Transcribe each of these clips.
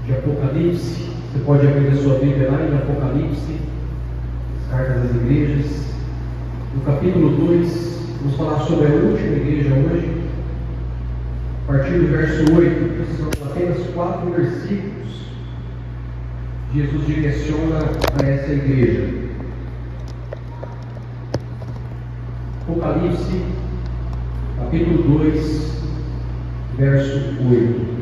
de Apocalipse. Você pode abrir a sua Bíblia lá em Apocalipse, as cartas das igrejas. No capítulo 2, vamos falar sobre a última igreja hoje. A partir do verso 8, são apenas 4 versículos. Jesus direciona a essa igreja. Apocalipse, capítulo 2, verso 8.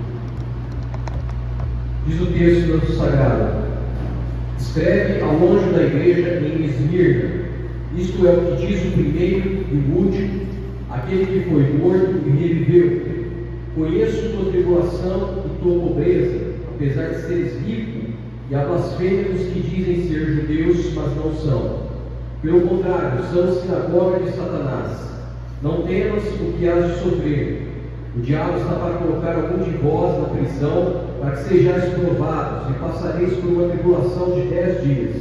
Diz o texto sagrado: escreve ao anjo da igreja em Esmirna, isto é o que diz o primeiro e o último, aquele que foi morto e reviveu. Conheço tua tribulação e tua pobreza, apesar de seres rico, e a blasfêmia dos que dizem ser judeus, mas não são. Pelo contrário, são sinagoga de Satanás. Não temas o que has de sofrer. O diabo está para colocar algum de vós na prisão, para que sejais provados, e passareis por uma tribulação de 10 dias.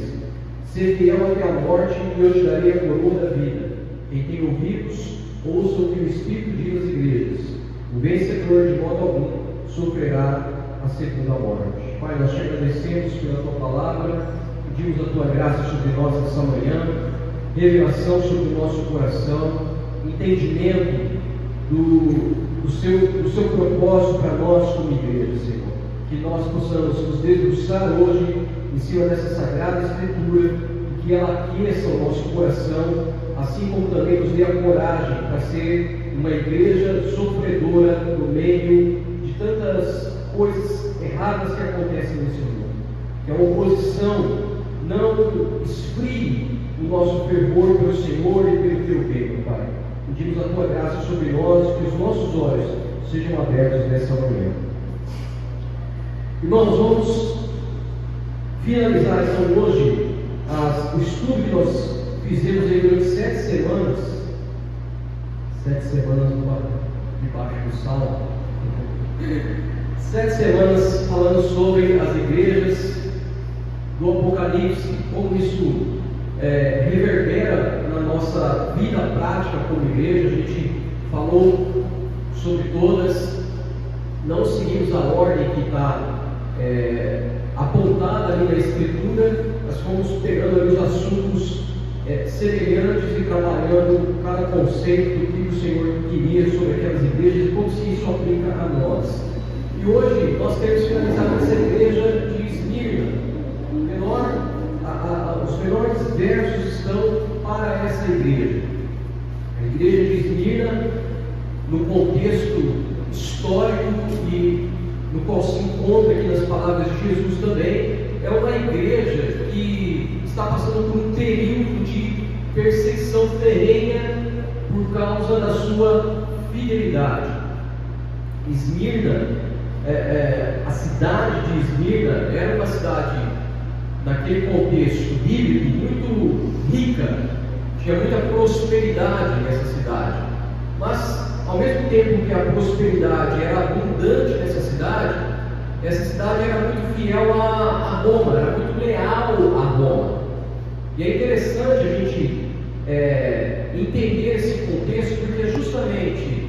Sê fiel até a morte, e eu te darei a coroa da vida. Quem tem ouvidos, ouça o que o Espírito diz às igrejas. O vencedor, de modo algum, sofrerá a segunda morte. Pai, nós te agradecemos pela tua palavra, pedimos a tua graça sobre nós essa manhã, revelação sobre o nosso coração, entendimento do seu propósito para nós como igreja, Senhor. Que nós possamos nos debruçar hoje em cima dessa sagrada escritura e que ela aqueça o nosso coração, assim como também nos dê a coragem para ser uma igreja sofredora no meio de tantas coisas erradas que acontecem nesse mundo. Que a oposição não esfrie o nosso fervor pelo Senhor e pelo teu reino, Pai. Pedimos a tua graça sobre nós, que os nossos olhos sejam abertos nessa manhã. Irmãos, vamos finalizar então hoje o estudo que nós fizemos aí durante 7 semanas. 7 semanas debaixo do salmo. 7 semanas falando sobre as igrejas do Apocalipse, como isso reverbera na nossa vida prática como igreja. A gente falou sobre todas, não seguimos a ordem que está apontada ali na Escritura, mas fomos pegando ali os assuntos semelhantes e trabalhando cada conceito do que o Senhor queria sobre aquelas igrejas e como se isso aplica a nós. E hoje nós temos finalizado essa igreja de Esmirna. Os menores versos estão para essa igreja. A igreja de Esmirna, no contexto histórico e no qual se encontra aqui nas palavras de Jesus também, é uma igreja que está passando por um período de perseguição ferrenha por causa da sua fidelidade. Esmirna, a cidade de Esmirna era uma cidade, naquele contexto bíblico, muito rica, tinha muita prosperidade nessa cidade, mas ao mesmo tempo que a prosperidade era abundante nessa cidade, essa cidade era muito fiel a Roma, era muito leal a Roma. E é interessante a gente entender esse contexto, porque é justamente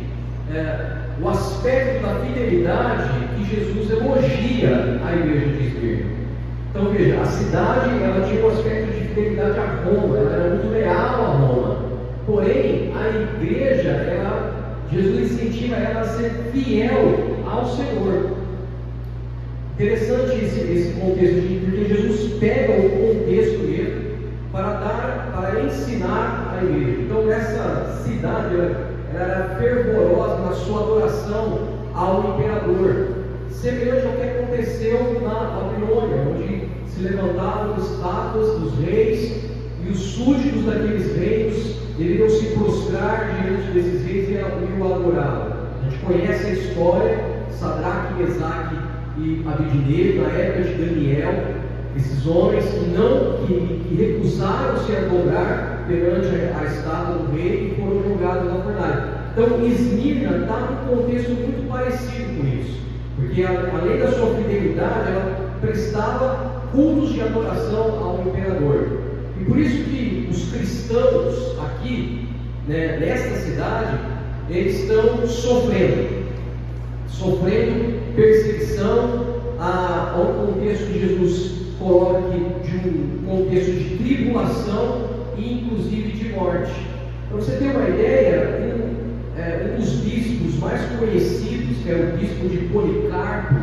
o aspecto da fidelidade que Jesus elogia a igreja de Esmirna. Então veja, a cidade ela tinha um aspecto de fidelidade a Roma, ela era muito leal a Roma. Porém, a igreja, Jesus incentiva ela a ser fiel ao Senhor. Interessante esse contexto, porque Jesus pega o contexto dele para ensinar a igreja. Então essa cidade ela era fervorosa na sua adoração ao imperador, semelhante ao que aconteceu na Babilônia, onde se levantavam estátuas dos reis e os súditos daqueles reinos deveriam se prostrar diante desses reis e o adorar. A gente conhece a história, Sadraque, Mesaque e Abednego, na época de Daniel, esses homens que recusaram-se a adorar perante a estátua do rei e foram jogados na fornalha. Então, Esmirna está num contexto muito parecido com isso, porque além da sua fidelidade, ela prestava cultos de adoração ao imperador. E por isso que os cristãos aqui, nesta cidade, eles estão sofrendo perseguição a um contexto que Jesus coloca aqui, de um contexto de tribulação e inclusive de morte. Para você ter uma ideia, um dos bispos mais conhecidos, que é o bispo de Policarpo,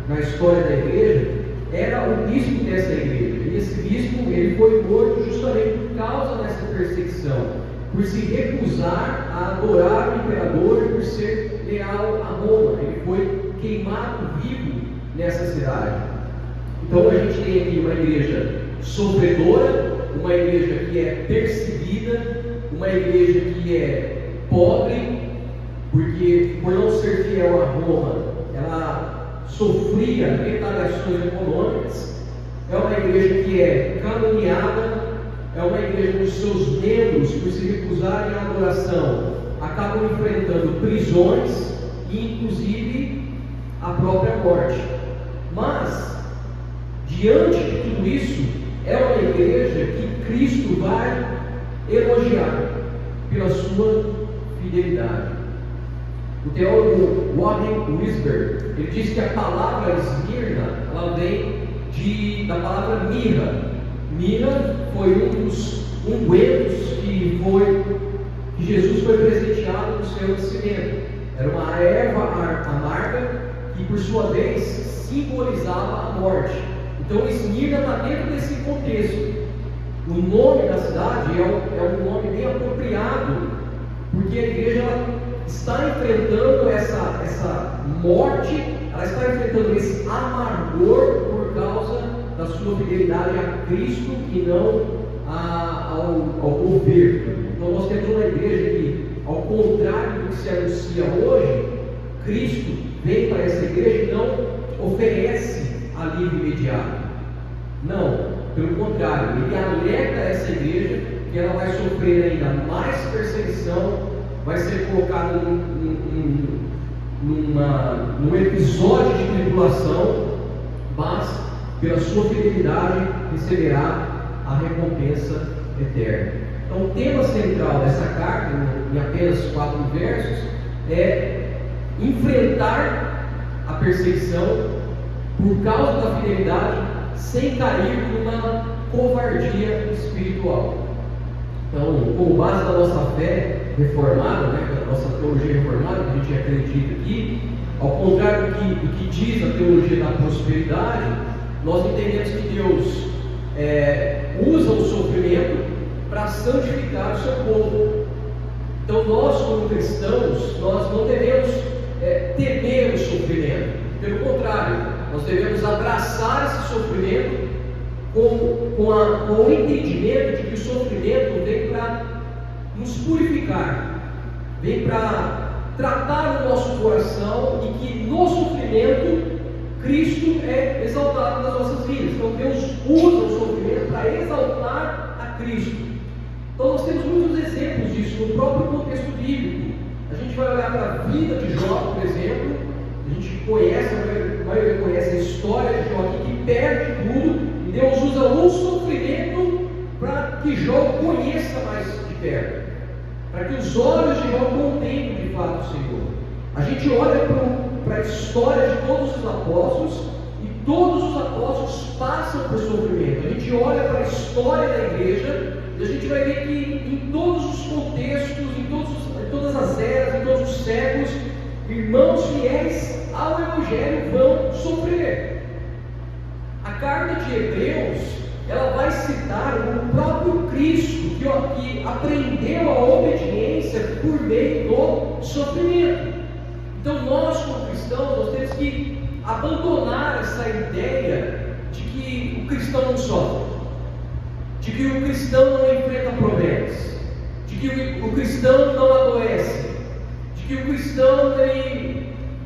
na história da igreja, era o bispo dessa igreja. E esse bispo, ele foi morto justamente por causa dessa perseguição, por se recusar a adorar o imperador e por ser leal a Roma. Ele foi queimado vivo nessa cidade. Então a gente tem aqui uma igreja sofredora, uma igreja que é perseguida, uma igreja que é pobre, porque por não ser fiel a Roma, ela sofria retaliações econômicas. É uma igreja que é caluniada, é uma igreja que os seus membros, por se recusarem à adoração, acabam enfrentando prisões e inclusive a própria morte. Mas, diante de tudo isso, é uma igreja que Cristo vai elogiar pela sua fidelidade. O teólogo Warren Wiersbe, ele diz que a palavra Esmirna, ela vem da palavra mirra. Mirra foi um dos ungüentos que Jesus foi presenteado no seu nascimento. Era uma erva amarga que, por sua vez, simbolizava a morte. Então, Esmirna está dentro desse contexto. O nome da cidade é um nome bem apropriado, porque a igreja está enfrentando essa morte, ela está enfrentando esse amargor por causa da sua fidelidade a Cristo e não ao governo. Então nós temos uma igreja que, ao contrário do que se anuncia hoje, Cristo vem para essa igreja e não oferece alívio imediato. Não, pelo contrário, ele alerta essa igreja que ela vai sofrer ainda mais perseguição, vai ser colocada num episódio de tribulação, mas pela sua fidelidade receberá a recompensa eterna. Então, o tema central dessa carta, em apenas 4 versos, é enfrentar a perseguição por causa da fidelidade, sem cair numa covardia espiritual. Então, como base da nossa fé reformada, da nossa teologia reformada, que a gente acredita aqui, ao contrário do que diz a teologia da prosperidade, nós entendemos que Deus usa o sofrimento para santificar o seu povo. Então nós, como cristãos, nós não devemos temer o sofrimento. Pelo contrário, nós devemos abraçar esse sofrimento com o entendimento de que o sofrimento vem para nos purificar, vem para tratar o nosso coração e que no sofrimento Cristo é exaltado nas nossas vidas. Então Deus usa o sofrimento para exaltar a Cristo. Então nós temos muitos exemplos disso no próprio contexto bíblico. A gente vai olhar para a vida de Jó, por exemplo. A gente conhece, a maioria conhece a história de Jó aqui, que perde tudo, e Deus usa o sofrimento para que Jó conheça mais de perto, para que os olhos de Jó contemplem de fato o Senhor. A gente olha para a história de todos os apóstolos, e todos os apóstolos passam por sofrimento. A gente olha para a história da igreja, e a gente vai ver que em todos os contextos, em todas as eras, em todos os séculos, irmãos fiéis ao Evangelho vão sofrer. A carta de Hebreus, ela vai citar o próprio Cristo, que aprendeu a obediência por meio do sofrimento. Então nós, como cristãos, nós temos que abandonar essa ideia de que o cristão não sofre, de que o cristão não enfrenta problemas, de que o cristão não adoece, de que o cristão,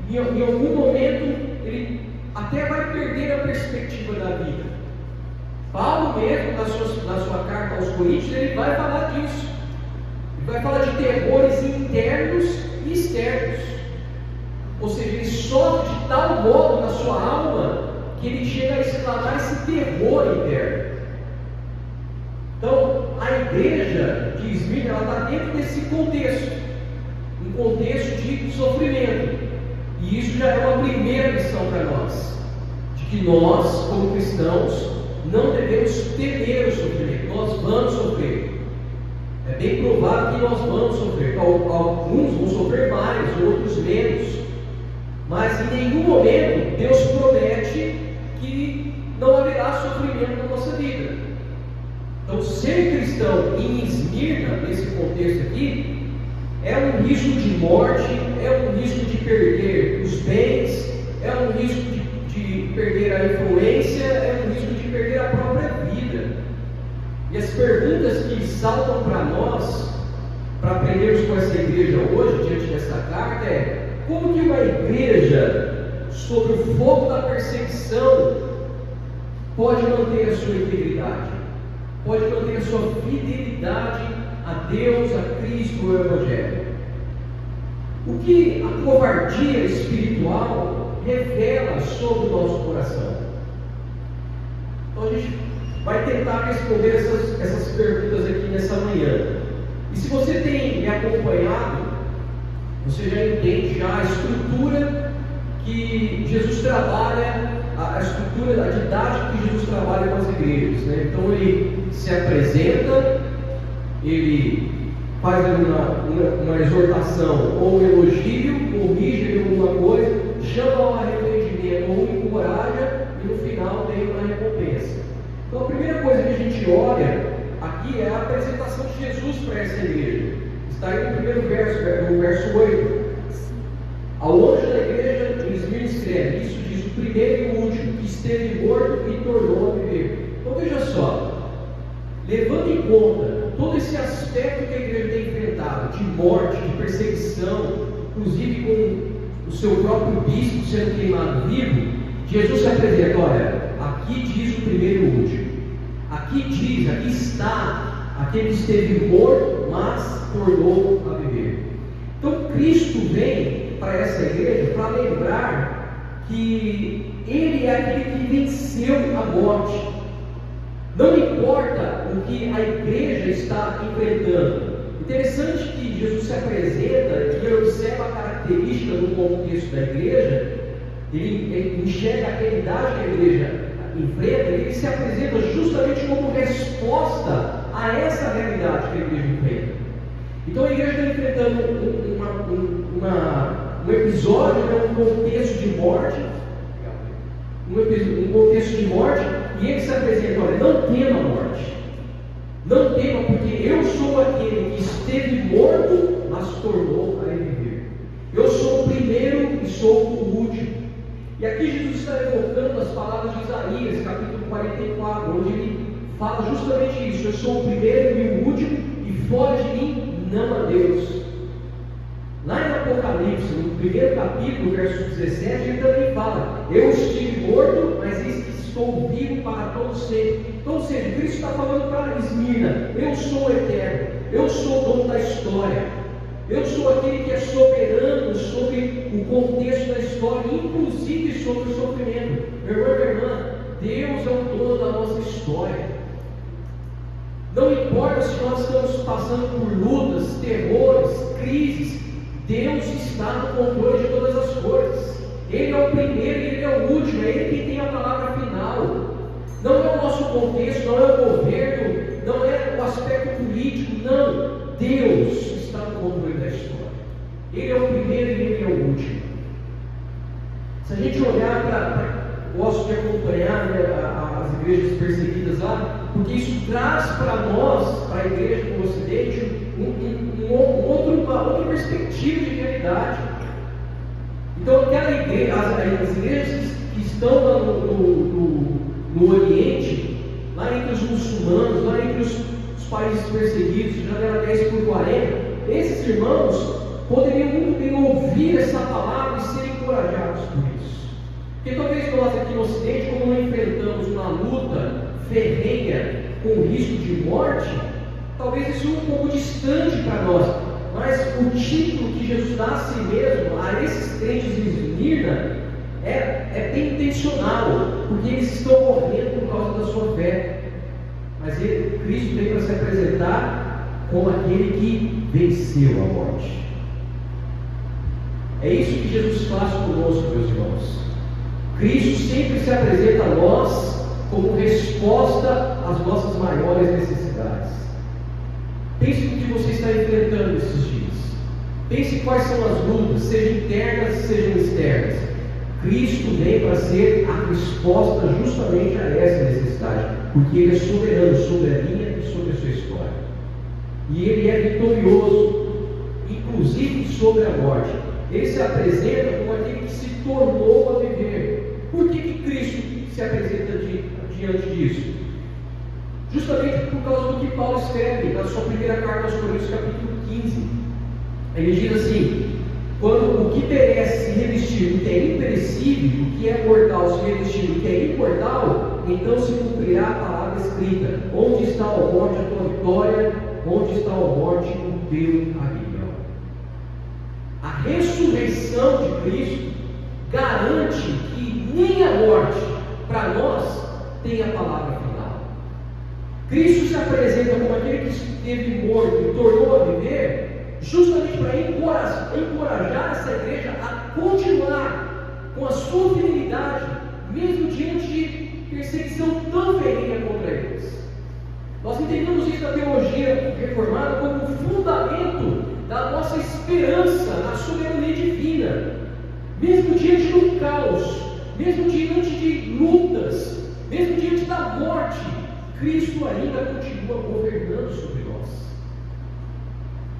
em algum momento, ele até vai perder a perspectiva da vida. Paulo mesmo, na sua carta aos Coríntios, ele vai falar disso. Ele vai falar de terrores internos e externos. Ou seja, ele sofre de tal modo na sua alma que ele chega a exclamar esse terror interno. Então, a igreja de Esmirna, ela está dentro desse contexto, um contexto de sofrimento. E isso já é uma primeira lição para nós, de de que nós, como cristãos, não devemos temer o sofrimento. Nós vamos sofrer. É bem provável que nós vamos sofrer. Alguns vão sofrer mais, outros menos. Mas em nenhum momento Deus promete que não haverá sofrimento na nossa vida. Então, ser cristão em Esmirna, nesse contexto aqui, é um risco de morte, é um risco de perder os bens, é um risco de perder a influência, é um risco de perder a própria vida. E as perguntas que saltam para nós, para aprendermos com essa igreja hoje, diante dessa carta, é: como que uma igreja, sob o fogo da perseguição, pode manter a sua integridade, pode manter a sua fidelidade a Deus, a Cristo, ao Evangelho? O que a covardia espiritual revela sobre o nosso coração? Então a gente vai tentar responder essas perguntas aqui nessa manhã. E se você tem me acompanhado, você já entende já a estrutura que Jesus trabalha, a estrutura, a didática que Jesus trabalha com as igrejas, né? Então ele se apresenta, ele faz uma exortação ou um elogio, corrige alguma coisa, chama ao arrependimento ou encoraja, e no final tem uma recompensa. Então a primeira coisa que a gente olha aqui é a apresentação de Jesus para essa igreja. Está aí no primeiro verso, no verso 8. Ao anjo da igreja em Esmirna escreve: isso diz o primeiro e o último, que esteve morto e tornou a viver. Então veja só, levando em conta todo esse aspecto que a igreja tem enfrentado, de morte, de perseguição, inclusive com o seu próprio bispo sendo queimado vivo, Jesus se apresenta: olha, aqui diz o primeiro e o último, aqui está aquele que esteve morto, mas tornou a viver. Então Cristo vem para essa igreja para lembrar que Ele é aquele que venceu a morte. Não importa o que a igreja está enfrentando. Interessante que Jesus se apresenta e ele observa a característica do contexto da igreja, ele enxerga a realidade que a igreja enfrenta, e ele se apresenta justamente como resposta a essa realidade que a igreja enfrenta. Então a igreja está enfrentando um episódio, um contexto de morte, um contexto de morte, e ele se apresenta: olha, não tema a morte, não tema, porque eu sou aquele que esteve morto, mas tornou a viver. Eu sou o primeiro e sou o último. E aqui Jesus está evocando as palavras de Isaías, capítulo 44, onde ele fala justamente isso: eu sou o primeiro e o último, e fora de mim não há Deus. Lá em Apocalipse, no primeiro capítulo, verso 17, ele também fala: eu estive morto, mas eis que estou vivo para todo sempre. Então, ou seja, Cristo está falando para Esmirna: eu sou o eterno, eu sou o dono da história, eu sou aquele que é soberano sobre o contexto da história, inclusive sobre o sofrimento. Meu irmão e minha irmã, Deus é o dono da nossa história. Não importa se nós estamos passando por lutas, terrores, crises, Deus está no controle de todas as coisas. Ele é o primeiro e Ele é o último, é Ele quem tem a palavra final. Não é o nosso contexto, não é o governo, não é o aspecto político, não. Deus está no controle da história. Ele é o primeiro e Ele é o último. Se a gente olhar para... Gosto de acompanhar, né, as igrejas perseguidas lá, porque isso traz para nós, para a igreja do Ocidente, uma outra perspectiva de realidade. Então, aquela igreja, as igrejas que estão lá no Oriente, lá entre os muçulmanos, lá entre os países perseguidos, janela 10 por 40, esses irmãos poderiam muito bem ouvir essa palavra e ser encorajados por isso. Porque talvez nós aqui no Ocidente, como não enfrentamos uma luta ferrenha com risco de morte, talvez isso é um pouco distante para nós. Mas o título que Jesus dá a si mesmo, a esses crentes de Esmirna, é bem intencional, porque eles estão morrendo por causa da sua fé. Mas Cristo veio para se apresentar como aquele que venceu a morte. É isso que Jesus faz conosco, meus irmãos. Cristo sempre se apresenta a nós como resposta às nossas maiores necessidades. Pense no que você está enfrentando esses dias. Pense quais são as lutas, sejam internas, sejam externas. Cristo vem para ser a resposta justamente a essa necessidade, porque Ele é soberano sobre a minha e sobre a sua história. E Ele é vitorioso, inclusive sobre a morte. Ele se apresenta como aquele que se tornou a viver. Por que Cristo se apresenta diante disso? Justamente por causa do que Paulo escreve na sua primeira carta aos Coríntios, capítulo 15. Ele diz assim: quando o que perece se revestir do que é imperecível, o que é mortal se revestir do que é imortal, então se cumprirá a palavra escrita: onde está a morte, a tua vitória? Onde está a morte, o teu aguilhão? A ressurreição de Cristo garante que nem a morte, para nós, tem a palavra final. Cristo se apresenta como aquele que esteve morto e tornou a viver, justamente para encorajar essa igreja a continuar com a sua fidelidade, mesmo diante de perseguição tão ferrenha contra eles. Nós entendemos isso na teologia reformada como o fundamento da nossa esperança na soberania divina. Mesmo diante do caos, mesmo diante de lutas, mesmo diante da morte, Cristo ainda continua governando sobre nós.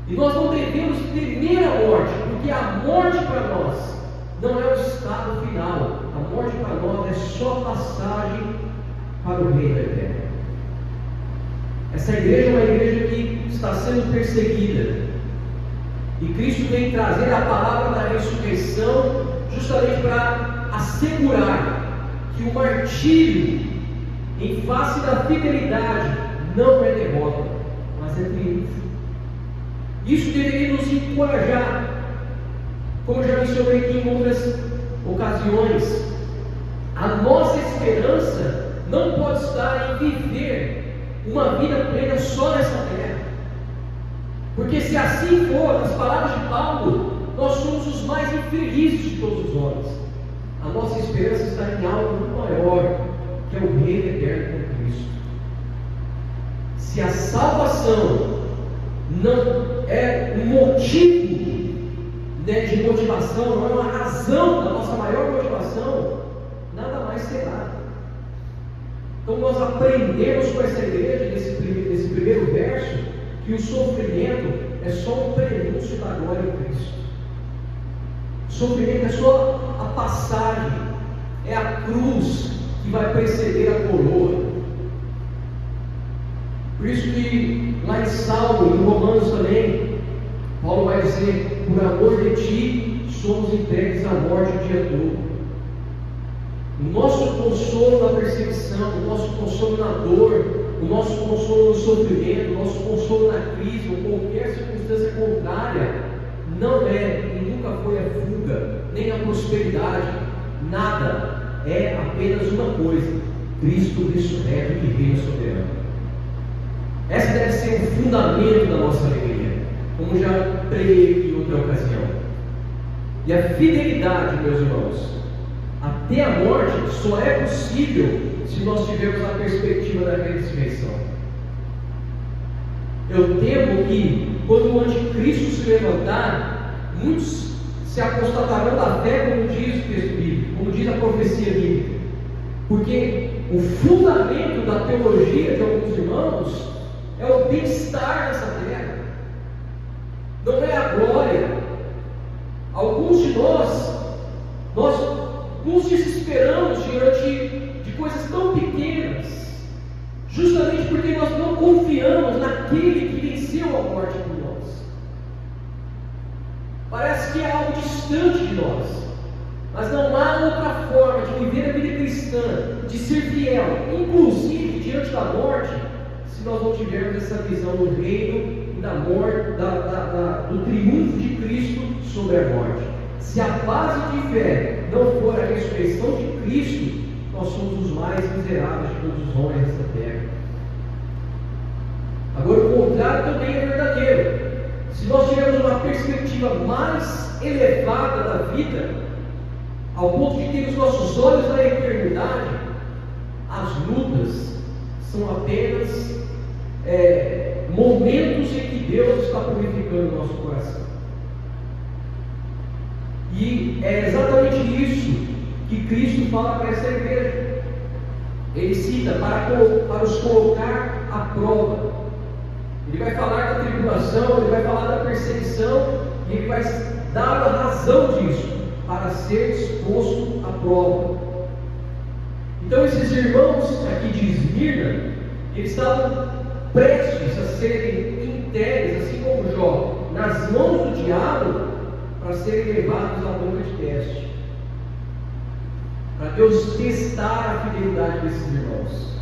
E nós não devemos temer a morte, porque a morte para nós não é o estado final. A morte para nós é só passagem para o reino eterno. Essa igreja é uma igreja que está sendo perseguida. E Cristo vem trazer a palavra da ressurreição justamente para assegurar que o martírio em face da fidelidade não é derrota, mas é triunfo. Isso deveria nos encorajar. Como já mencionei aqui em outras ocasiões, a nossa esperança não pode estar em viver uma vida plena só nessa terra. Porque se assim for, nas palavras de Paulo, nós somos os mais infelizes de todos os homens. A nossa esperança está em algo muito maior, que é o reino eterno com Cristo. Se a salvação não é um motivo de motivação, não é uma razão da nossa maior motivação, nada mais será. Então nós aprendemos com essa igreja, nesse primeiro verso, que o sofrimento é só um prenúncio da glória de Cristo. O sofrimento é só a passagem, é a cruz que vai preceder a coroa. Por isso que lá em Salmo e em Romanos também, Paulo vai dizer: por amor de ti somos entregues à morte o dia todo. O nosso consolo na perseguição, o nosso consolo na dor, o nosso consolo no sofrimento, o nosso consolo na crise ou qualquer circunstância contrária, não é e nunca foi a fuga, nem a prosperidade, nada. É apenas uma coisa: Cristo ressurreto que reina soberano. Essa deve ser o fundamento da nossa alegria, como já preguei em outra ocasião. E a fidelidade, meus irmãos, até a morte só é possível se nós tivermos a perspectiva da ressurreição. Eu temo que, quando o anticristo se levantar, muitos se apostatarão da fé, como diz o texto bíblico, como diz a profecia bíblica. Porque o fundamento da teologia de alguns irmãos é o bem-estar nessa terra, não é a glória. Alguns de nós nos desesperamos diante de coisas tão pequenas, justamente porque nós não confiamos naquele que venceu a morte por nós. Parece que é algo distante de nós, mas não há outra forma de viver a vida cristã, de ser fiel, inclusive diante da morte, se nós não tivermos essa visão do reino e da morte, do triunfo de Cristo sobre a morte. Se a base de fé não for a ressurreição de Cristo, nós somos os mais miseráveis de todos os homens desta terra. Agora, o contrário também é verdadeiro. Se nós tivermos uma perspectiva mais elevada da vida, ao ponto de ter os nossos olhos na eternidade, as lutas são apenas momentos em que Deus está purificando o nosso coração. E é exatamente isso que Cristo fala para essa igreja. Ele cita para os colocar à prova. Ele vai falar da tribulação, ele vai falar da perseguição, e ele vai dar a razão disso, para ser exposto à prova. Então esses irmãos aqui de Esmirna, eles estavam prestes a serem entregues, assim como Jó, nas mãos do diabo, para serem levados à boca de teste, para Deus testar a fidelidade desses irmãos.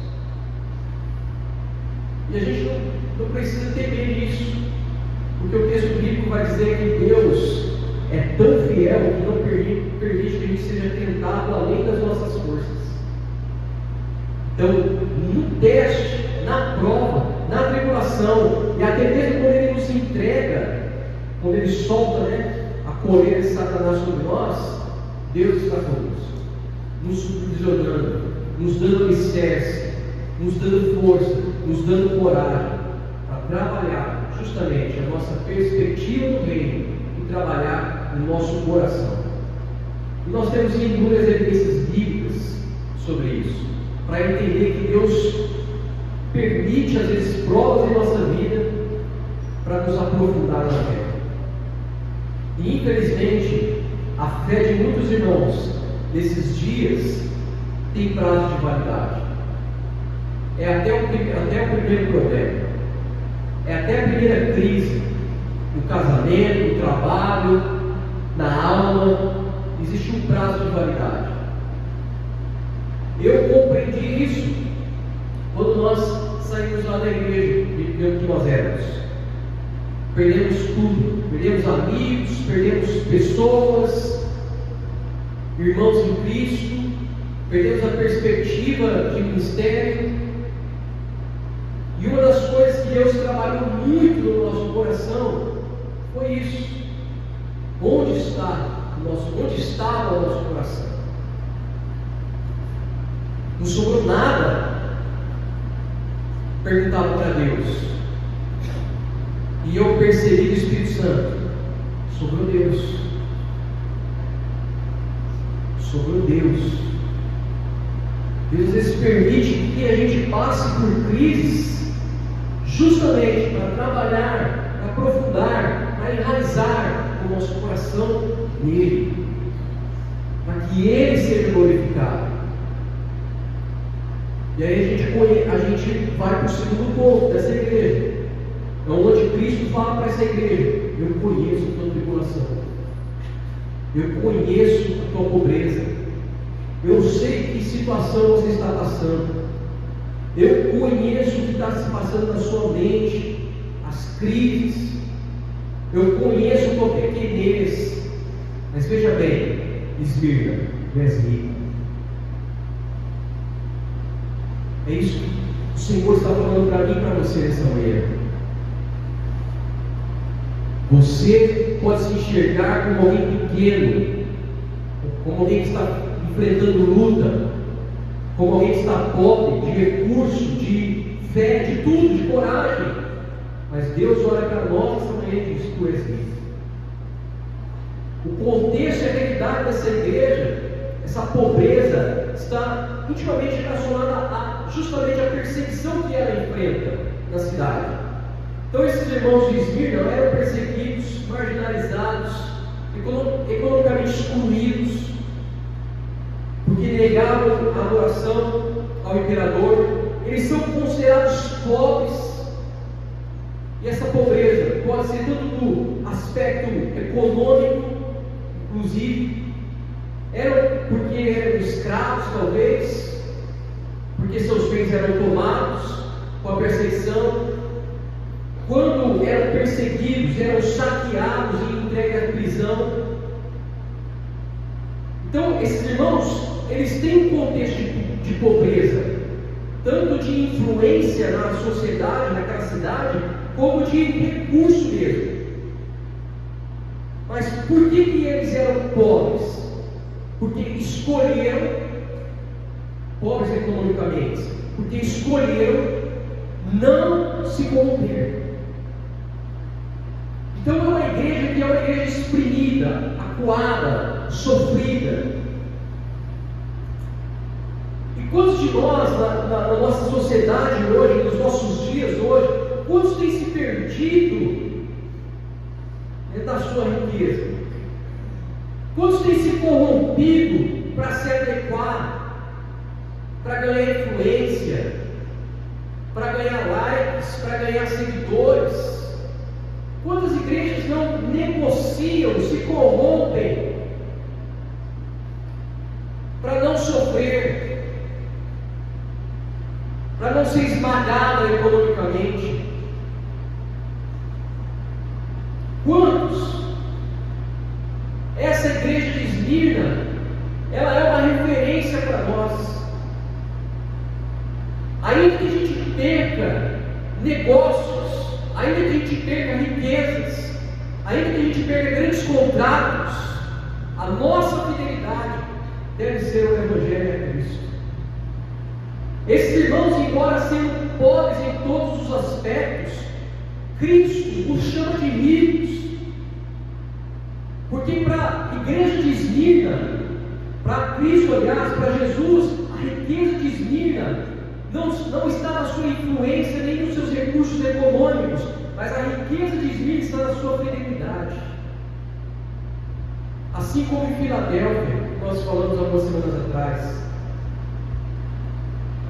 E a gente não precisa temer isso, porque o texto bíblico vai dizer que Deus é tão fiel que não permite que a gente seja tentado além das nossas forças. Então, no teste, na prova, na tribulação, e até mesmo quando Ele nos entrega, quando Ele solta a coleira de Satanás sobre nós, Deus está conosco, nos supervisionando, nos dando alicerce, nos dando força, nos dando coragem para trabalhar justamente a nossa perspectiva do reino e trabalhar no nosso coração. E nós temos inúmeras evidências bíblicas sobre isso, para entender que Deus permite às vezes provas em nossa vida para nos aprofundar na fé. E infelizmente a fé de muitos irmãos nesses dias tem prazo de validade. É até o primeiro problema, é até a primeira crise, no casamento, no trabalho, na alma, existe um prazo de validade. Eu compreendi isso quando nós saímos lá da igreja, do que nós éramos. Perdemos tudo, perdemos amigos, perdemos pessoas, irmãos em Cristo, perdemos a perspectiva de ministério. E uma das coisas que Deus trabalhou muito no nosso coração foi isso. Onde estava o nosso coração? Não sobrou nada. Perguntava para Deus. E eu percebi do Espírito Santo. Sobrou Deus. Sobrou Deus. Deus às vezes permite que a gente passe por crises justamente para trabalhar, para aprofundar, para enraizar o nosso coração nele, para que Ele seja glorificado. E aí a gente vai para o segundo ponto dessa igreja, onde Cristo fala para essa igreja: eu conheço a tua tribulação, eu conheço a tua pobreza, eu sei que situação você está passando, eu conheço o que está se passando na sua mente, as crises, eu conheço a tua pequenez, mas veja bem, Esmirna, tu és rico. É isso que o Senhor está falando para mim e para você nessa manhã. Você pode se enxergar como alguém pequeno, como alguém que está enfrentando luta, como alguém que está pobre de recurso, de fé, de tudo, de coragem. Mas Deus olha para nós essa manhã e diz: tu és rico. O contexto e a realidade dessa igreja, essa pobreza, está intimamente relacionada justamente à perseguição que ela enfrenta na cidade. Então esses irmãos de Esmirna eram perseguidos, marginalizados, economicamente excluídos, porque negavam a adoração ao imperador. Eles são considerados pobres, e essa pobreza pode ser tanto do aspecto econômico, inclusive, porque eram escravos, talvez, porque seus bens eram tomados com a perseguição. Quando eram perseguidos, eram saqueados e entregues à prisão. Então, esses irmãos, eles têm um contexto de pobreza, tanto de influência na sociedade, naquela cidade, como de recurso mesmo. Mas por que eles eram pobres? porque escolheram, pobres economicamente, porque escolheram não se corromper. Então é uma igreja que é uma igreja exprimida, acuada, sofrida. E quantos de nós, na nossa sociedade hoje, nos nossos dias hoje, quantos têm se perdido da sua riqueza? Quantos têm se corrompido para se adequar, para ganhar influência, para ganhar likes, para ganhar seguidores? Quantas igrejas não negociam, se corrompem para não sofrer, para não ser esmagada economicamente? Quantos? Essa igreja de Esmirna, ela é uma referência para nós. Ainda que a gente perca negócios, ainda que a gente perca riquezas, ainda que a gente perca grandes contratos, a nossa fidelidade deve ser o Evangelho a Cristo. Esses irmãos, embora sendo pobres em todos os aspectos, Cristo os chama de ricos, porque para a igreja de Esmirna, para Cristo, aliás, para Jesus, a riqueza de Esmirna não está na sua influência nem nos seus recursos econômicos, mas a riqueza de Esmirna está na sua fidelidade. Assim como em Filadélfia, nós falamos algumas semanas atrás.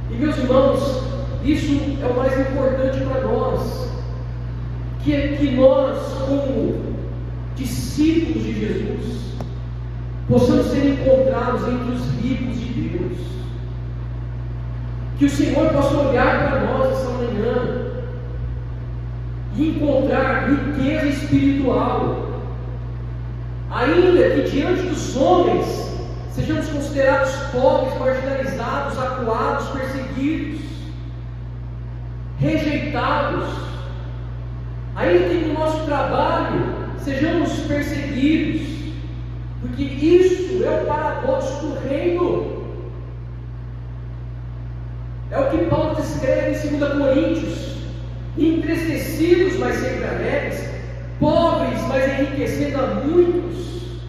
E meus irmãos, isso é o mais importante para nós, que é que nós, como discípulos de Jesus, possamos ser encontrados entre os ricos de Deus. Que o Senhor possa olhar para nós essa manhã e encontrar riqueza espiritual, ainda que diante dos homens sejamos considerados pobres, marginalizados, acuados, perseguidos, rejeitados, ainda que no nosso trabalho sejamos perseguidos, porque isso é o paradoxo do reino. É o que Paulo descreve em 2 Coríntios: entristecidos, mas sempre alegres, pobres, mas enriquecendo a muitos,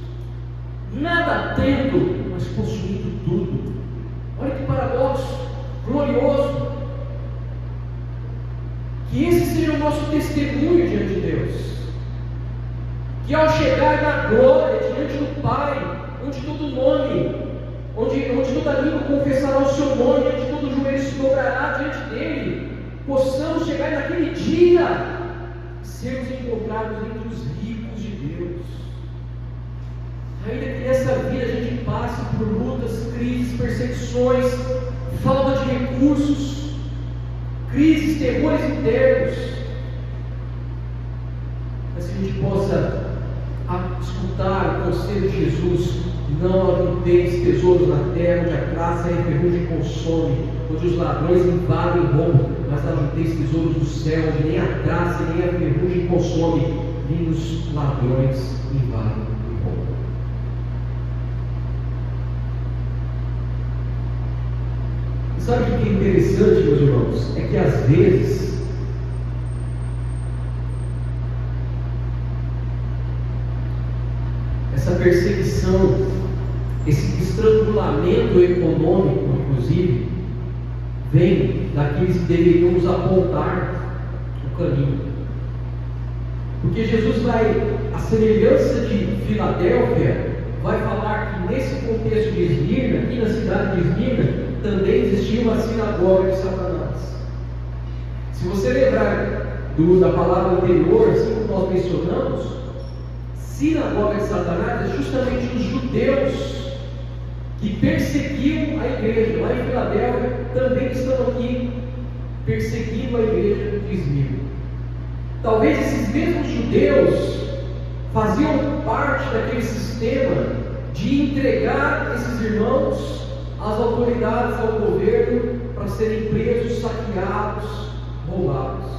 nada tendo, mas possuindo tudo. Olha que paradoxo glorioso. Que esse seja o nosso testemunho diante de Deus, que ao chegar na glória diante do Pai, onde todo nome, onde toda língua confessará o seu nome, onde todo joelho se dobrará diante dele, possamos chegar naquele dia, sermos encontrados entre os ricos de Deus. Ainda que nessa vida a gente passe por lutas, crises, perseguições, falta de recursos, crises, terrores internos, mas que a gente possa escutar o conselho de Jesus: não tens tesouros na terra, onde a traça e a ferrugem consome, onde os ladrões invadem e roubam, mas não tens tesouros do céu, onde nem a traça nem a ferrugem consome, nem os ladrões invadem e roubam. Sabe o que é interessante, meus irmãos? É que às vezes essa perseguição, esse estrangulamento econômico, inclusive, vem daqueles que deveriam nos apontar o caminho. Porque Jesus vai, a semelhança de Filadélfia, vai falar que nesse contexto de Esmirna, aqui na cidade de Esmirna, também existia uma sinagoga de Satanás. Se você lembrar da palavra anterior, assim como nós mencionamos, sinagoga de Satanás é justamente os judeus que perseguiam a igreja. Lá em Filadélfia também estão aqui perseguindo a igreja de Esmirna. Talvez esses mesmos judeus faziam parte daquele sistema de entregar esses irmãos às autoridades, ao governo, para serem presos, saqueados, roubados.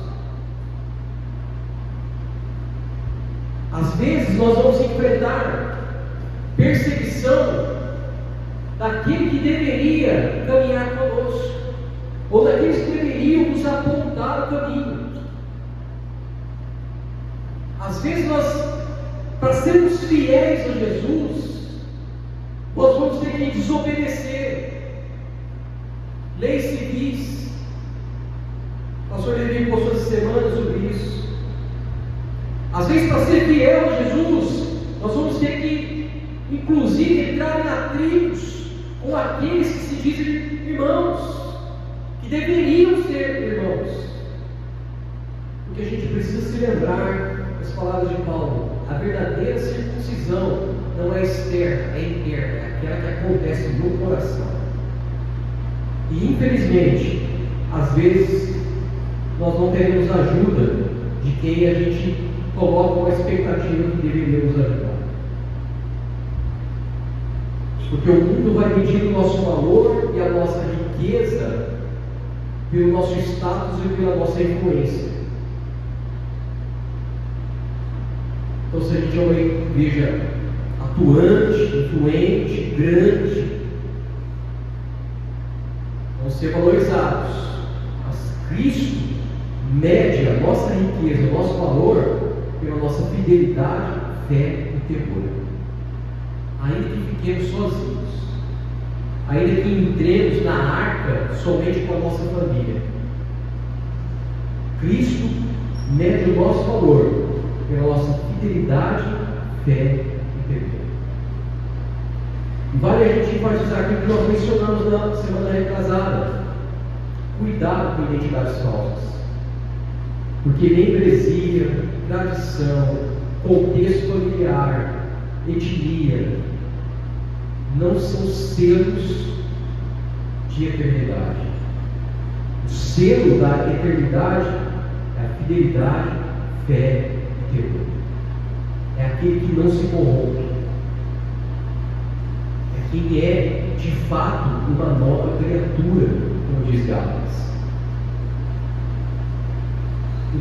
Às vezes nós vamos enfrentar perseguição naquele que deveria caminhar conosco, ou naqueles que deveriam nos apontar o caminho. Às vezes para sermos fiéis a Jesus, nós vamos ter que desobedecer leis civis. O pastor Levi postou essa semana sobre isso. Às vezes, para ser fiel a Jesus, nós vamos ter que, inclusive, entrar em atritos com aqueles que se dizem irmãos, que deveriam ser irmãos. Porque a gente precisa se lembrar das palavras de Paulo: a verdadeira circuncisão não é externa, é interna, é aquela que acontece no coração. E infelizmente, às vezes, nós não teremos ajuda de quem a gente coloca uma expectativa que deveríamos ajudar. Porque o mundo vai medir o nosso valor e a nossa riqueza pelo nosso status e pela nossa influência. Então, se a gente é uma igreja atuante, influente, grande, vamos ser valorizados. Mas Cristo mede a nossa riqueza, o nosso valor, pela nossa fidelidade, fé e temor. Ainda que fiquemos sozinhos, ainda que entremos na arca somente com a nossa família, Cristo mede o nosso valor pela nossa fidelidade, fé e temor. E vale a gente enfatizar aquilo que nós mencionamos na semana retrasada: cuidado com identidades falsas. Porque membresia, tradição, contexto familiar, etnia, não são selos de eternidade. O selo da eternidade é a fidelidade, fé e temor. É aquele que não se corrompe. É quem é, de fato, uma nova criatura, como diz Gálatas.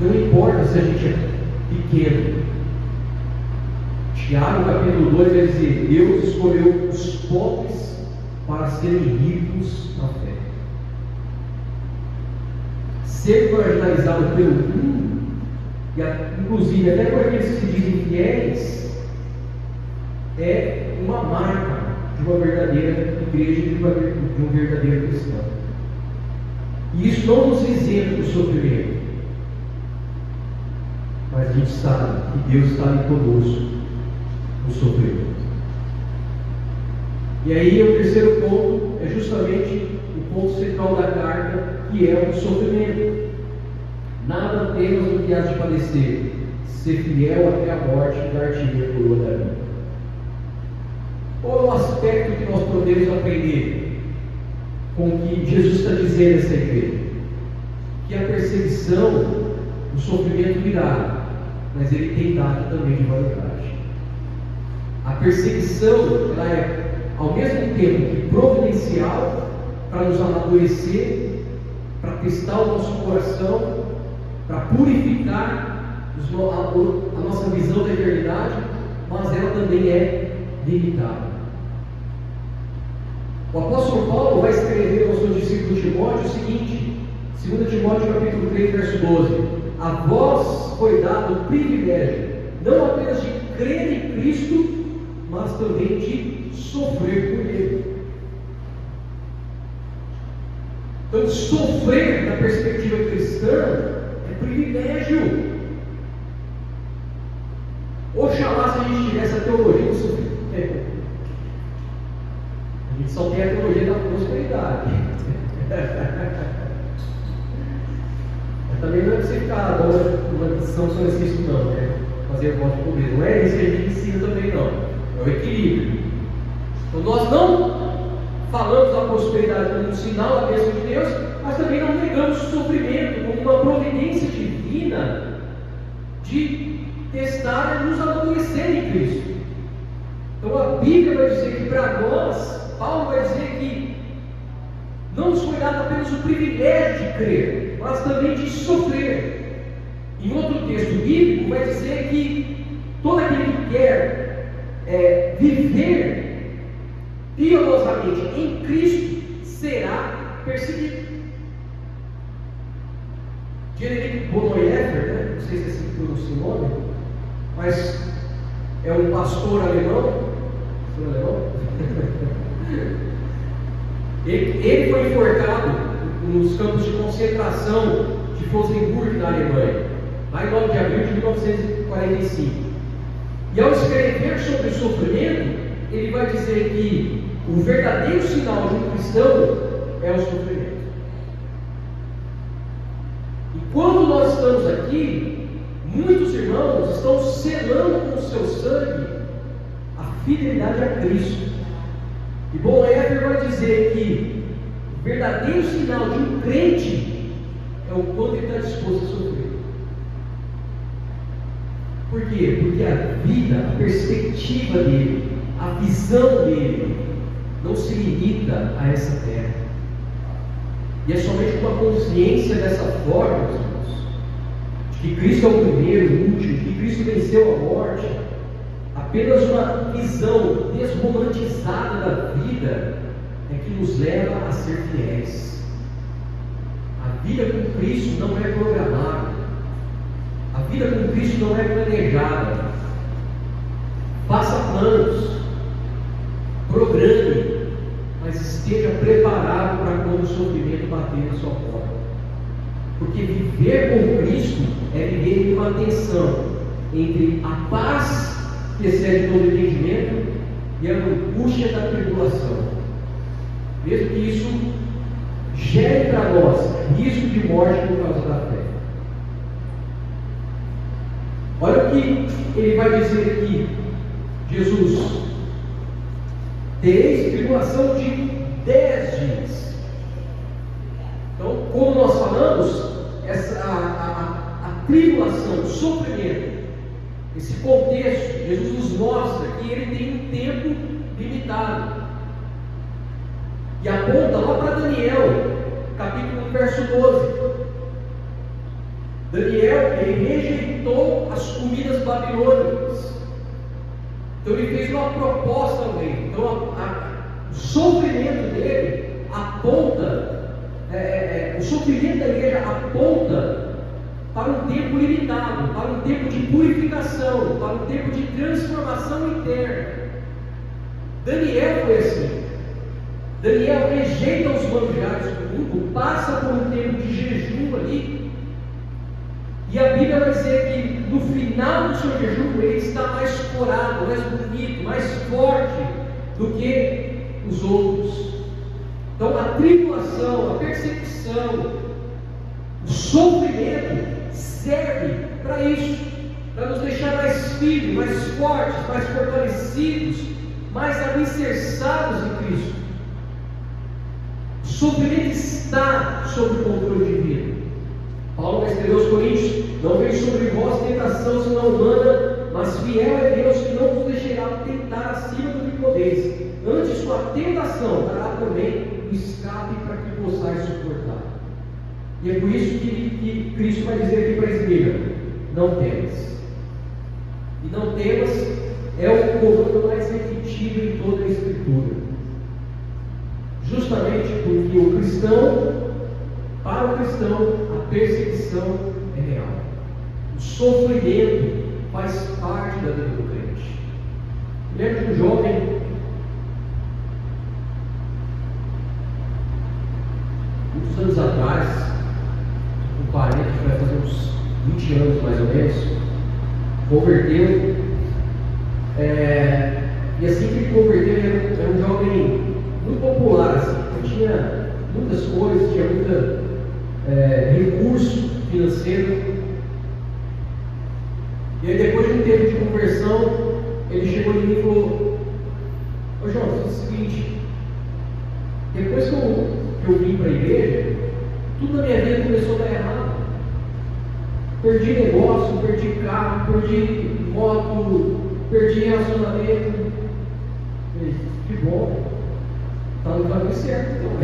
Não importa se a gente é pequeno. Tiago, capítulo 2, vai dizer: Deus escolheu os pobres para serem ricos na fé. Ser marginalizado pelo mundo, e inclusive até por aqueles que se dizem fiéis, é uma marca de uma verdadeira igreja e de um verdadeiro cristão. E isso não nos isenta do sofrimento. Mas a gente sabe que Deus está ali conosco no sofrimento. E aí o terceiro ponto é justamente o ponto central da carta, que é o sofrimento. Nada temos do que há de padecer, ser fiel até a morte e dar-te-ia a coroa da vida. Qual é o aspecto que nós podemos aprender com o que Jesus está dizendo nessa igreja? Que a perseguição, o sofrimento virá, mas ele tem data também de validade. A perseguição, ela é ao mesmo tempo que providencial para nos amadurecer, para testar o nosso coração, para purificar a nossa visão da eternidade, mas ela também é limitada. O apóstolo Paulo vai escrever ao seu discípulo Timóteo o seguinte, 2 Timóteo capítulo 3, verso 12: a vós foi dado o privilégio, não apenas de crer em Cristo, mas também de sofrer por Ele. Então, sofrer na perspectiva cristã é privilégio. Oxalá se a gente tivesse a teologia do sofrimento. A gente só tem a teologia da prosperidade. Também não é você ficar dando uma São Francisco, não, né? Fazer voto de pobreza. Não é isso que a gente ensina também, não. É o equilíbrio. Então, nós não falamos da prosperidade como um sinal da bênção de Deus, mas também não negamos o sofrimento como uma providência divina de testar e nos amadurecer em Cristo. Então, a Bíblia vai dizer que para nós, Paulo vai dizer que não nos foi dado apenas o privilégio de crer, mas também de sofrer. Em outro texto bíblico vai dizer que todo aquele que quer viver piedosamente em Cristo será perseguido. Diedrich Bonhoeffer, né? Não sei se é assim que pronuncia o nome, mas é um pastor alemão. Ele foi enforcado nos campos de concentração de Flossenburg, na Alemanha, lá em 9 de abril de 1945. E ao escrever sobre o sofrimento, ele vai dizer que o verdadeiro sinal de um cristão é o sofrimento. E quando nós estamos aqui, muitos irmãos estão selando com o seu sangue a fidelidade a Cristo. E Bonhoeffer vai dizer que o verdadeiro sinal de um crente é o quanto ele está disposto a sofrer. Por quê? Porque a vida, a perspectiva dele, a visão dele não se limita a essa terra. E é somente com a consciência dessa forma, meus irmãos, de que Cristo é o primeiro, o último, de que Cristo venceu a morte, apenas uma visão desromantizada da vida é que nos leva a ser fiéis. A vida com Cristo não é programada. A vida com Cristo não é planejada. Faça planos, programe, mas esteja preparado para quando o sofrimento bater na sua porta. Porque viver com Cristo é viver em uma tensão entre a paz que excede todo entendimento e a angústia da tribulação. Mesmo que isso gere para nós risco de morte por causa da fé. Olha o que ele vai dizer aqui, Jesus: tereis tribulação de 10 dias. Então, como nós falamos, a tribulação, o sofrimento, esse contexto, Jesus nos mostra que ele tem um tempo limitado. E aponta lá para Daniel, capítulo 1, verso 12. Daniel, ele rejeitou as comidas babilônicas. Então ele fez uma proposta ao rei. Então o sofrimento dele aponta, o sofrimento da igreja aponta para um tempo limitado, para um tempo de purificação, para um tempo de transformação interna. Daniel foi assim. Daniel rejeita os manjares do mundo, passa por um tempo de jejum ali, e a Bíblia vai dizer que no final do seu jejum ele está mais corado, mais bonito, mais forte do que os outros. Então a tribulação, a perseguição, o sofrimento serve para isso, para nos deixar mais firmes, mais fortes, mais fortalecidos, mais alicerçados em Cristo. O sofrimento está sob o controle divino. Paulo vai escrever aos Coríntios: não veio sobre vós tentação senão humana, mas fiel é Deus que não vos deixará tentar acima do que podeis. Antes sua tentação dará também o escape para que possais suportar. E é por isso que Cristo vai dizer aqui para a igreja: não temas. E não temas é o comando mais repetido em toda a Escritura. Justamente porque o cristão, para o cristão, a perseguição é real. O sofrimento faz parte da vida do crente. Lembro de um jovem, muitos anos atrás, um parente que vai fazer uns 20 anos mais ou menos, converteu. E assim que ele converteu, ele era um jovem muito popular, assim, tinha muitas coisas, tinha muito recurso financeiro. E aí, depois de um tempo de conversão, ele chegou em mim e falou: ô João, é o seguinte, depois que eu vim para a igreja, tudo na minha vida começou a dar errado. Perdi negócio, perdi carro, perdi moto, perdi relacionamento. Que bom, está no caminho certo então.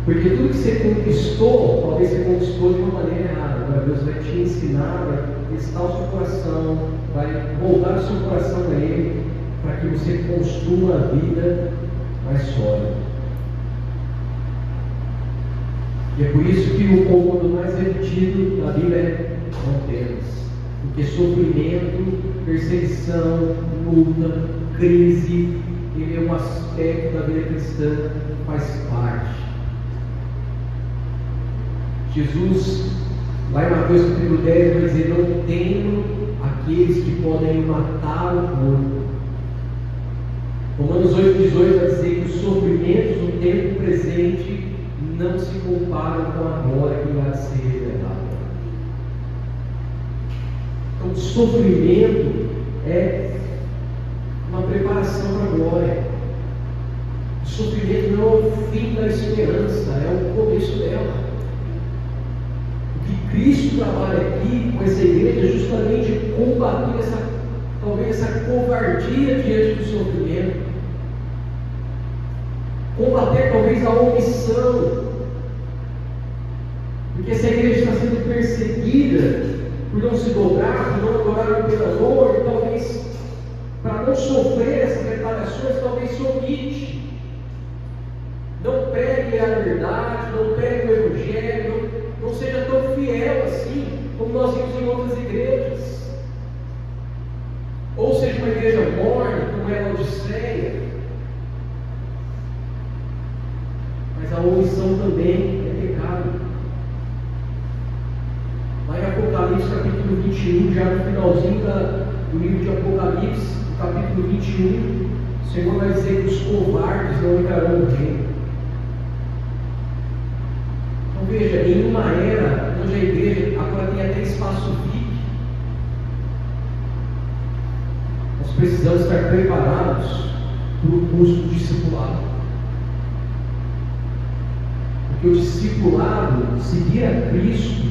Porque tudo que você conquistou, talvez você conquistou de uma maneira errada. Agora Deus vai te ensinar, vai testar o seu coração, vai voltar o seu coração a Ele, para que você construa uma vida mais sólida. E é por isso que o comando mais repetido da Bíblia é não temas. Porque sofrimento, perseguição, luta, crise, ele é um aspecto da vida cristã que faz parte. Jesus, lá em Mateus capítulo 10, vai dizer: não temam aqueles que podem matar o corpo. Romanos 8,18 vai dizer que os sofrimentos no tempo presente não se comparam com a glória que vai ser revelada. Então, o sofrimento é uma preparação para a glória. O sofrimento não é o fim da esperança, é o começo dela. O que Cristo trabalha aqui com essa igreja é justamente combater talvez essa covardia diante do sofrimento, combater talvez a omissão, porque essa igreja está sendo perseguida por não se dobrar, por não adorar o imperador, e talvez para não sofrer essas retaliações, talvez se omite, não pregue a verdade, não pregue o evangelho, não seja tão fiel assim como nós vimos em outras igrejas, ou seja uma igreja morna como é a Laodiceia. Mas a omissão também é pecado. Lá em Apocalipse capítulo 21, já no finalzinho do livro de Apocalipse, capítulo 21, o Senhor vai dizer que os covardes não entrarão no reino. Então veja, em uma era onde a igreja agora tem até espaço VIP, nós precisamos estar preparados para o curso do discipulado. Porque o discipulado, seguir a Cristo,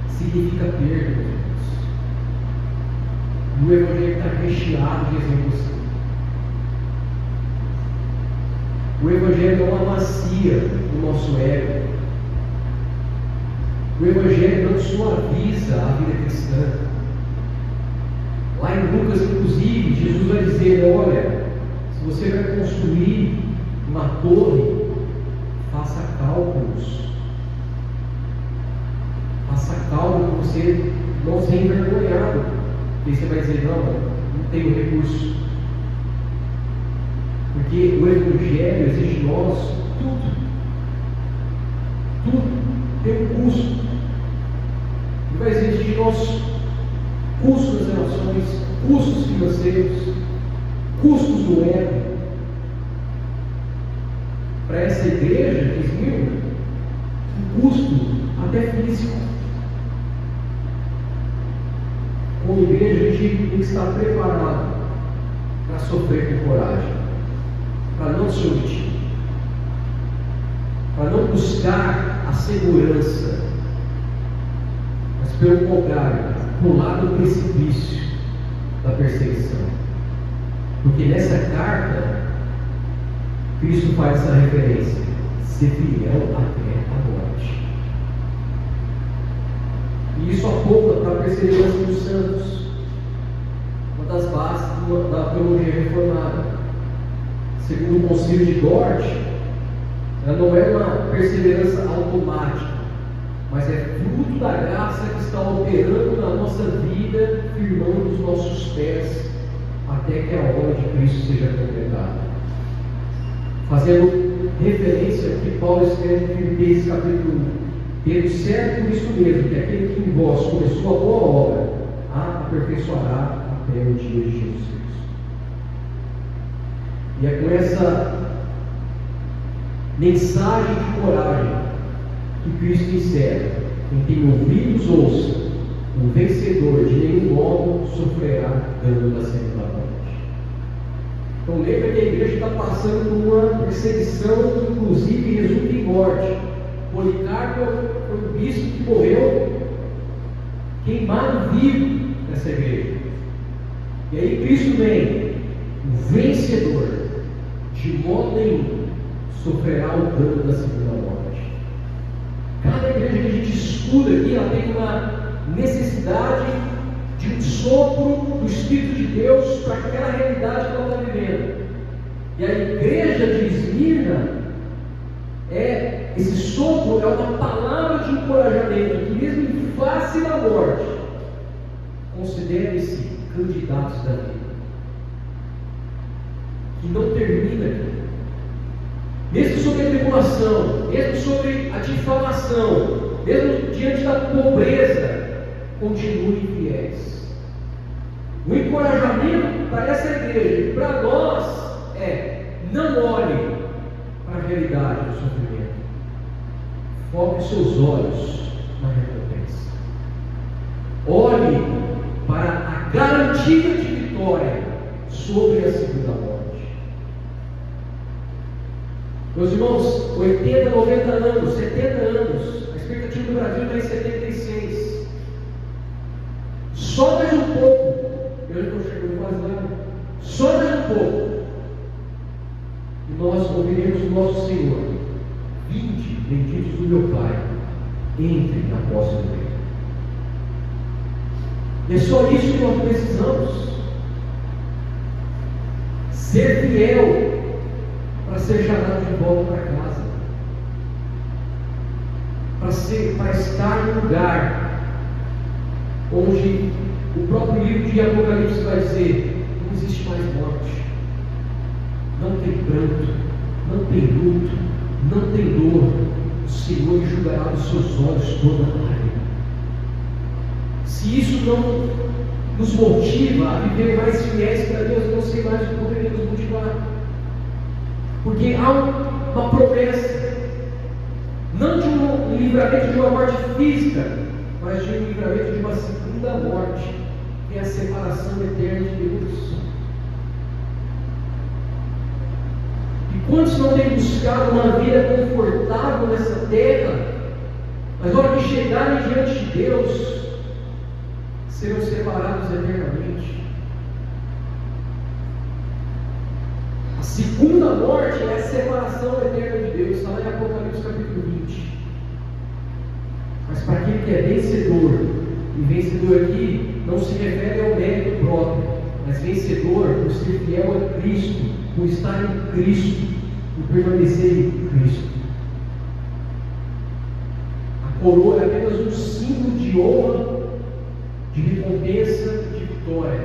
significa perda. E o Evangelho está recheado de exemplos assim. O Evangelho não amacia o nosso ego. O Evangelho não suaviza a vida cristã. Lá em Lucas, inclusive, Jesus vai dizer: olha, se você vai construir uma torre, faça cálculos. Faça cálculo para você não ser envergonhado. Porque você vai dizer: não tenho recurso. Porque o Evangelho exige de nós tudo. Tudo tem um custo. Ele vai exigir de nós custos das relações, custos financeiros, custos do ego. Para essa igreja, diz Mil, um custo até físico. Como igreja, a gente tem que estar preparado para sofrer com coragem, para não se omitir, para não buscar a segurança, mas pelo contrário, pular do precipício da perseguição. Porque nessa carta, Cristo faz essa referência: ser fiel até a morte. E isso aponta para a perseverança dos santos, uma das bases da teologia reformada. Segundo o Concílio de Dort, ela não é uma perseverança automática, mas é fruto da graça que está operando na nossa vida, firmando os nossos pés até que a obra de Cristo seja completada. Fazendo referência ao que Paulo escreve em Filipenses capítulo 1, tendo certo por isso mesmo, que aquele que em vós começou a boa obra, a aperfeiçoará até o dia de Jesus Cristo. E é com essa mensagem de coragem que Cristo encerra: quem tem ouvidos, ouça, o vencedor de nenhum modo sofrerá dano da segunda morte. Então lembra que a igreja está passando por uma perseguição que inclusive resulta em morte. Policarpo foi o bispo que morreu queimado vivo nessa igreja. E aí Cristo vem, o vencedor, de modo nenhum sofrerá o dano da segunda morte. Cada igreja que a gente estuda aqui, ela tem uma necessidade de um sopro do Espírito de Deus para aquela realidade que ela está vivendo. E a igreja de Esmirna esse sopro é uma palavra de encorajamento, que mesmo em face da morte, considere-se candidatos da vida, que não termina aqui. Mesmo sobre a tribulação, mesmo sobre a difamação, mesmo diante da pobreza, continuem fiéis. O encorajamento para essa igreja e para nós não olhe para a realidade do sofrimento. Foque seus olhos na recompensa. Olhe para a garantia de vitória sobre a segunda morte. Meus irmãos, 80, 90 anos, 70 anos, a expectativa do Brasil está em 76. Só mais um pouco, eu já estou chegando quase lá, só mais um pouco, e nós ouviremos o nosso Senhor: vinde, benditos do meu Pai, entre na posse do reino. E é só isso que nós precisamos. Ser fiel para ser chamado de volta para casa, para estar no lugar onde o próprio livro de Apocalipse vai dizer: não existe mais morte, não tem pranto, não tem luto, não tem dor. O Senhor enxugará dos seus olhos toda a lágrima. Se isso não nos motiva a viver mais fiéis para Deus, eu não sei mais o que poderia nos motivar. Porque há uma promessa, não de um livramento de uma morte física, mas de um livramento de uma segunda morte, que é a separação eterna de Deus. E quantos não têm buscado uma vida confortável nessa terra, mas na hora que chegarem diante de Deus, serão separados eternamente? A segunda morte é a separação eterna de Deus, está lá em Apocalipse capítulo 20. Mas para aquele que é vencedor, e vencedor aqui não se refere ao mérito próprio, mas vencedor por ser fiel a Cristo, por estar em Cristo, por permanecer em Cristo. A coroa é apenas um símbolo de honra, de recompensa, de vitória,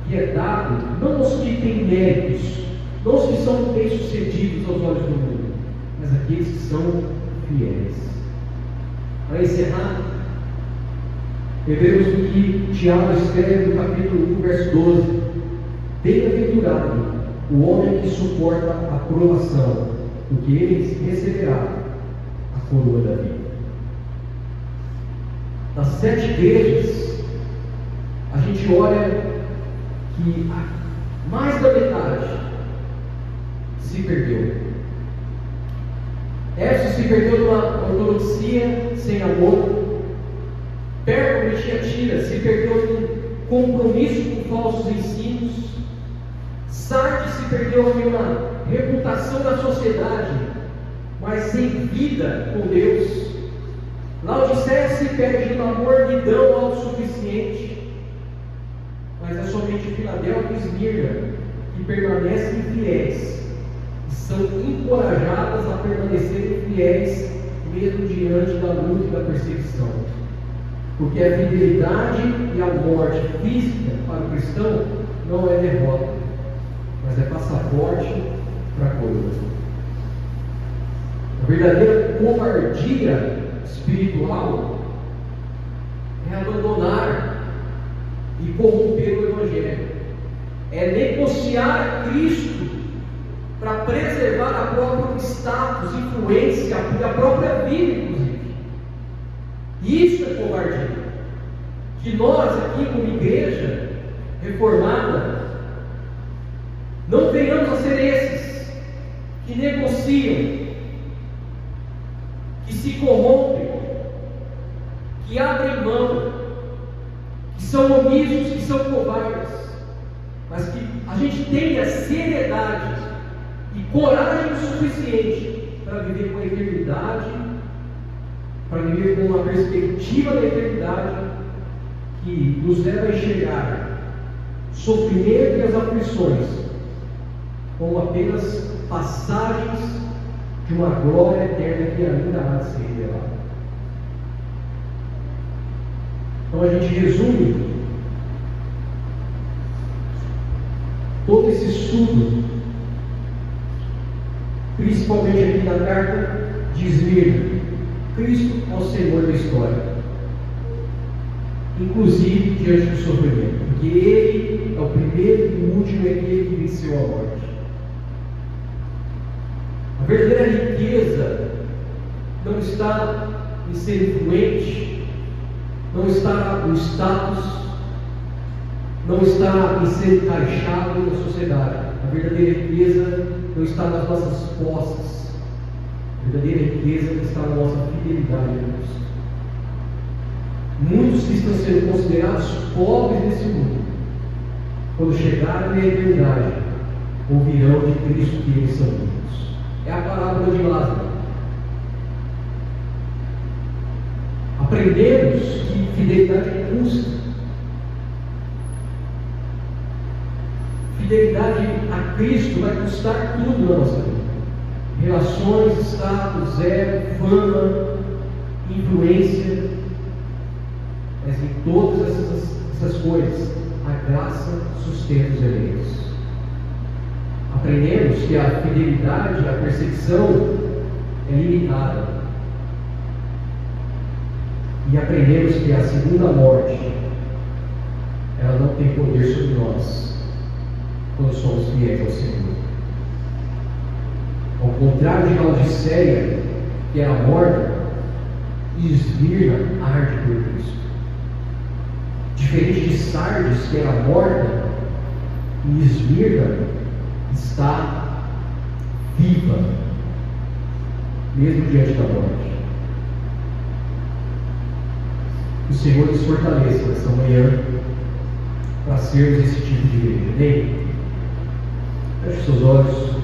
que é dado não aos que têm méritos, não os que são bem-sucedidos aos olhos do mundo, mas aqueles que são fiéis. Para encerrar, veremos o que Tiago escreve no capítulo 1, verso 12: bem-aventurado o homem que suporta a provação, porque ele receberá a coroa da vida. Das 7 igrejas, a gente olha que mais da metade se perdeu. Éfeso se perdeu numa ortodoxia sem amor. Pérgamo e Tiatira se perdeu em compromisso com falsos ensinos. Sardes se perdeu em uma reputação na sociedade, mas sem vida com Deus. Laodiceia se perde no amor-guidão autossuficiente, mas é somente Filadélfia e Esmirna que permanecem fiéis e são encorajadas a permanecerem fiéis mesmo diante da luta e da perseguição, porque a fidelidade e a morte física para o cristão não é derrota, mas é passaporte para a coroa. A verdadeira covardia espiritual é abandonar e corromper o Evangelho, é negociar Cristo para preservar a própria status, influência e a própria vida, inclusive. Isso é covardia. Que nós aqui, como igreja reformada, não venhamos a ser esses que negociam, que se corrompem, que abrem mão, que são omissos, que são covardes, mas que a gente tenha seriedade e coragem suficiente para viver com a eternidade, para viver com uma perspectiva da eternidade, que nos leva a enxergar o sofrimento e as aflições como apenas passagens de uma glória eterna que ainda há de ser revelada. Então a gente resume todo esse estudo, principalmente aqui na carta de Esmirna. Cristo é o Senhor da história, inclusive diante do sofrimento, porque Ele é o primeiro e o último, é aquele que venceu a morte. A verdadeira riqueza não está em ser influente, não está no status, não está em ser encaixado na sociedade. A verdadeira riqueza não está nas nossas posses. A verdadeira riqueza está na nossa fidelidade a Deus. Muitos que estão sendo considerados pobres nesse mundo, quando chegarem na eternidade, ouvirão de Cristo que eles são ricos. É a parábola de Lázaro. Aprendemos que fidelidade custa. Fidelidade a Cristo vai custar tudo na nossa vida. Relações, status, ego, fama, influência. Mas em todas essas coisas, a graça sustenta os eleitos. Aprendemos que a fidelidade, a perseguição é limitada. E aprendemos que a segunda morte, ela não tem poder sobre nós, quando somos fiéis ao Senhor. Ao contrário de Laodiceia, que era morta, Esmirna arde por Cristo. Diferente de Sardes, que era morta, Esmirna está viva, mesmo diante da morte. O Senhor nos fortaleça nessa manhã para sermos esse tipo de igreja. Amém? Feche seus olhos.